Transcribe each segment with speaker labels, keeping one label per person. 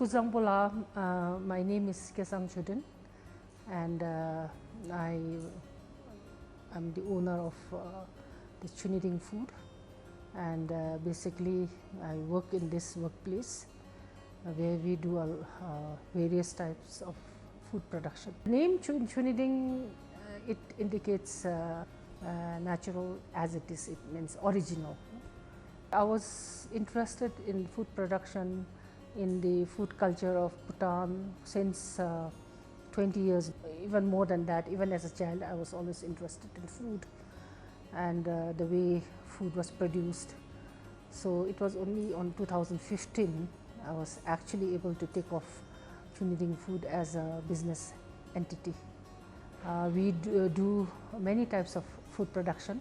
Speaker 1: Kuzangbola, my name is Kesang Chuden, and I am the owner of the Chuniding Food, and basically I work in this workplace where we do various types of food production. The name Chuniding, it indicates natural as it is, it means original. I was interested in food production, in the food culture of Bhutan since 20 years, even more than that. Even as a child, I was always interested in food and the way food was produced. So it was only on 2015 I was actually able to take off Chuniding Food as a business entity. We do many types of food production.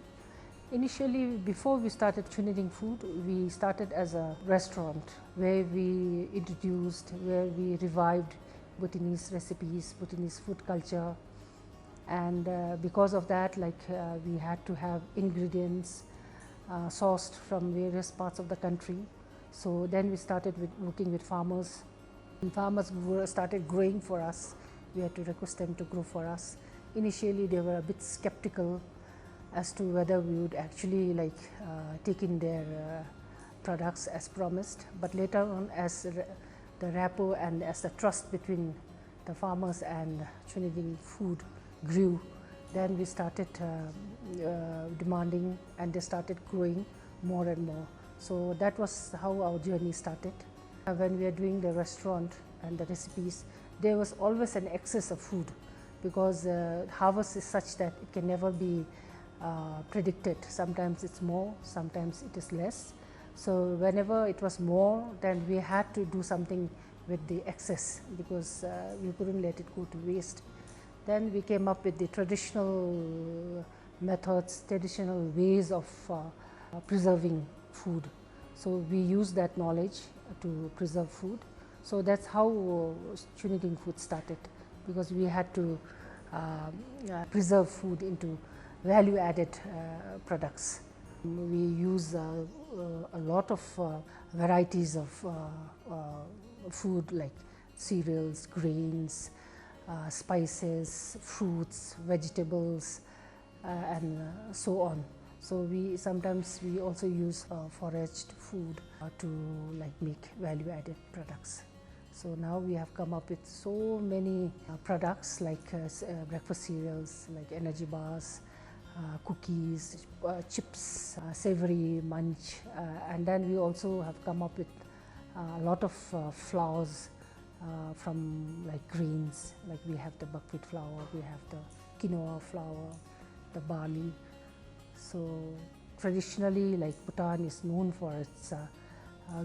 Speaker 1: Initially, before we started Chuniding Food, we started as a restaurant where we introduced, where we revived Bhutanese recipes, Bhutanese food culture, and because of that, we had to have ingredients sourced from various parts of the country. So then we started working with farmers. And farmers started growing for us. We had to request them to grow for us. Initially, they were a bit skeptical as to whether we would actually take in their products as promised. But later on, as the rapport and as the trust between the farmers and Chuniding Food grew, then we started demanding, and they started growing more and more. So that was how our journey started. When we are doing the restaurant and the recipes, there was always an excess of food because harvest is such that it can never be predicted. Sometimes it's more, sometimes it is less. So whenever it was more, then we had to do something with the excess because we couldn't let it go to waste. Then we came up with the traditional methods, traditional ways of preserving food. So we use that knowledge to preserve food. So that's how Chuniding Food started, because we had to preserve food into value-added products. We use a lot of varieties of food like cereals, grains, spices, fruits, vegetables, and so on. So sometimes we also use foraged food to make value-added products. So now we have come up with so many products like breakfast cereals, like energy bars, cookies, chips, savory munch, and then we also have come up with a lot of flours from grains, like we have the buckwheat flour, we have the quinoa flour, the barley. So traditionally, Bhutan is known for its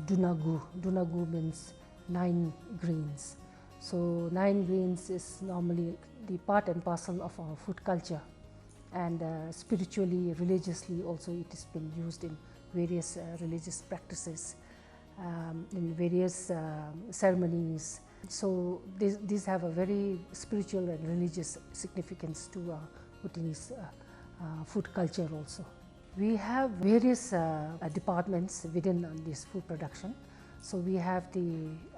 Speaker 1: dunagu. Dunagu means 9 grains. So 9 grains is normally the part and parcel of our food culture, and spiritually, religiously also it has been used in various religious practices, in various ceremonies. So these have a very spiritual and religious significance to Bhutanese food culture also. We have various departments within this food production. So we have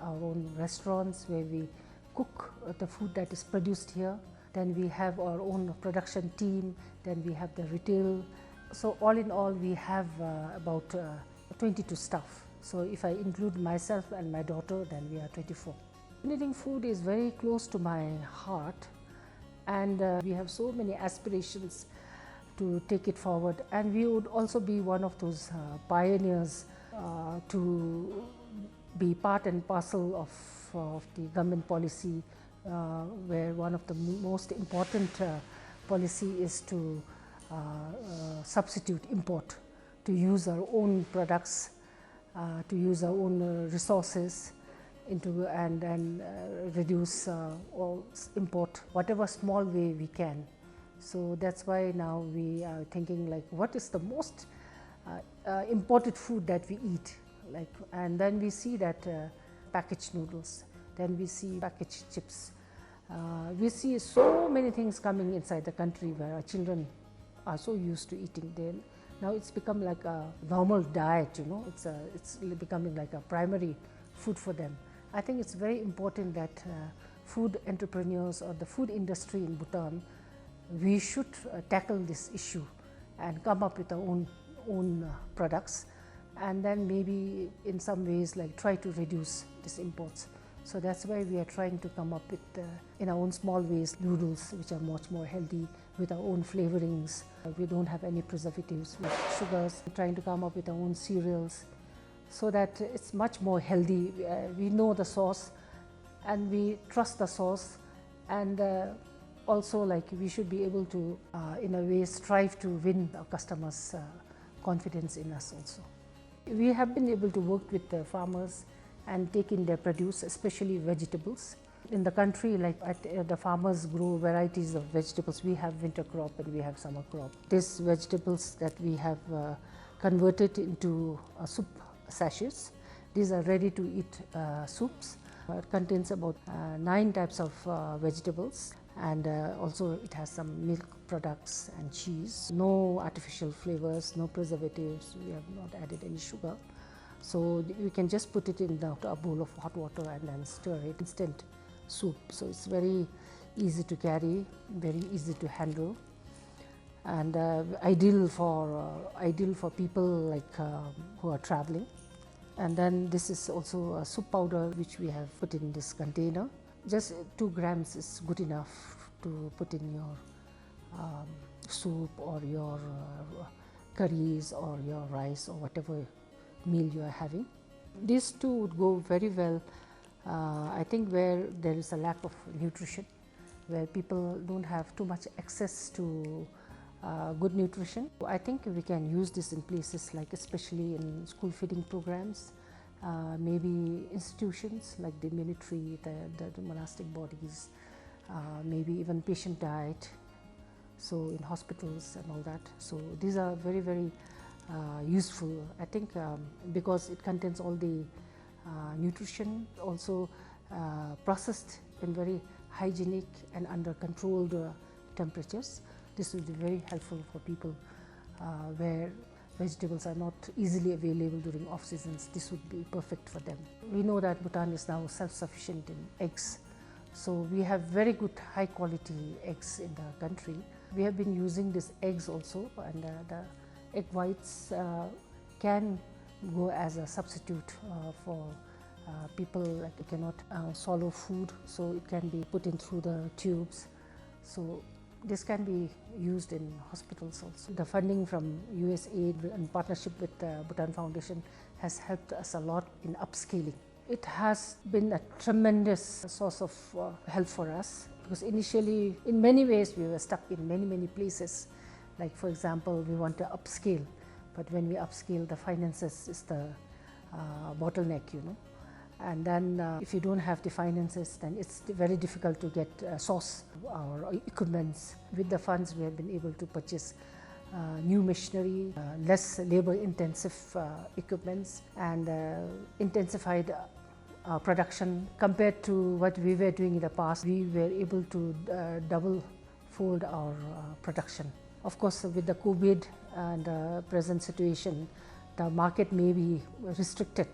Speaker 1: our own restaurants where we cook the food that is produced here. Then we have our own production team. Then we have the retail. So all in all, we have about 22 staff. So if I include myself and my daughter, then we are 24. Chuniding Food is very close to my heart, and we have so many aspirations to take it forward, and we would also be one of those pioneers to be part and parcel of the government policy, where one of the most important policy is to substitute import, to use our own products, to use our own resources and reduce all import, whatever small way we can. So that's why now we are thinking what is the most imported food that we eat, and then we see that packaged noodles, then we see packaged chips. We see so many things coming inside the country where our children are so used to eating. Now it's become like a normal diet, it's becoming like a primary food for them. I think it's very important that food entrepreneurs or the food industry in Bhutan, we should tackle this issue and come up with our own products, and then maybe in some ways like try to reduce these imports. So that's why we are trying to come up with in our own small ways noodles which are much more healthy with our own flavorings. We don't have any preservatives with sugars. We're trying to come up with our own cereals so that it's much more healthy. We know the source and we trust the source, and also like we should be able to in a way strive to win our customers' confidence in us also. We have been able to work with the farmers and take in their produce, especially vegetables. In the country, like the farmers grow varieties of vegetables. We have winter crop and we have summer crop. These vegetables that we have converted into soup sachets. These are ready to eat soups. It contains about 9 types of vegetables, and also it has some milk products and cheese. No artificial flavors, no preservatives. We have not added any sugar. So you can just put it in a bowl of hot water and then stir it. Instant soup. So it's very easy to carry, very easy to handle, and ideal for people like who are traveling. And then this is also a soup powder which we have put in this container. Just 2 grams is good enough to put in your soup or your curries or your rice or whatever meal you are having. These two would go very well, I think, where there is a lack of nutrition, where people don't have too much access to good nutrition. I think we can use this in places like especially in school feeding programs, maybe institutions like the military, the monastic bodies, maybe even patient diet, so in hospitals and all that. So these are very, very useful, I think, because it contains all the nutrition, also processed in very hygienic and under controlled temperatures. This will be very helpful for people where vegetables are not easily available during off seasons. This would be perfect for them. We know that Bhutan is now self-sufficient in eggs, so we have very good high quality eggs in the country. We have been using these eggs also, and the egg whites can go as a substitute for people like who cannot swallow food, so it can be put in through the tubes. So this can be used in hospitals also. The funding from USAID in partnership with the Bhutan Foundation has helped us a lot in upscaling. It has been a tremendous source of help for us, because initially in many ways we were stuck in many places. Like for example, we want to upscale, but when we upscale, the finances is the bottleneck, you know. And then if you don't have the finances, then it's very difficult to get source our equipments. With the funds, we have been able to purchase new machinery, less labor intensive equipments, and intensified production. Compared to what we were doing in the past, we were able to double fold our production. Of course, with the COVID and the present situation, the market may be restricted.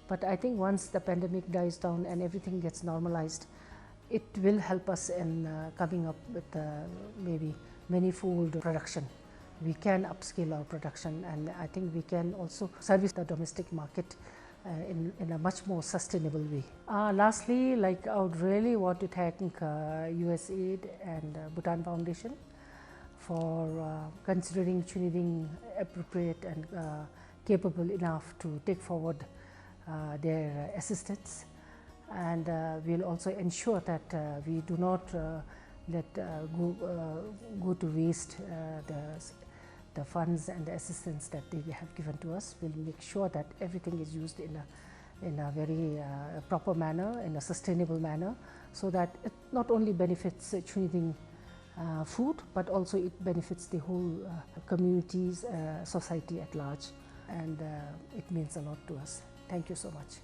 Speaker 1: But I think once the pandemic dies down and everything gets normalized, it will help us in coming up with maybe many-fold production. We can upscale our production, and I think we can also service the domestic market in a much more sustainable way. Lastly, like I would really want to thank USAID and Bhutan Foundation for considering Chuniding appropriate and capable enough to take forward their assistance, and we'll also ensure that we do not let go to waste the funds and the assistance that they have given to us. We'll make sure that everything is used in a very proper manner, in a sustainable manner, so that it not only benefits Chuniding Food, but also it benefits the whole communities, society at large, and it means a lot to us. Thank you so much.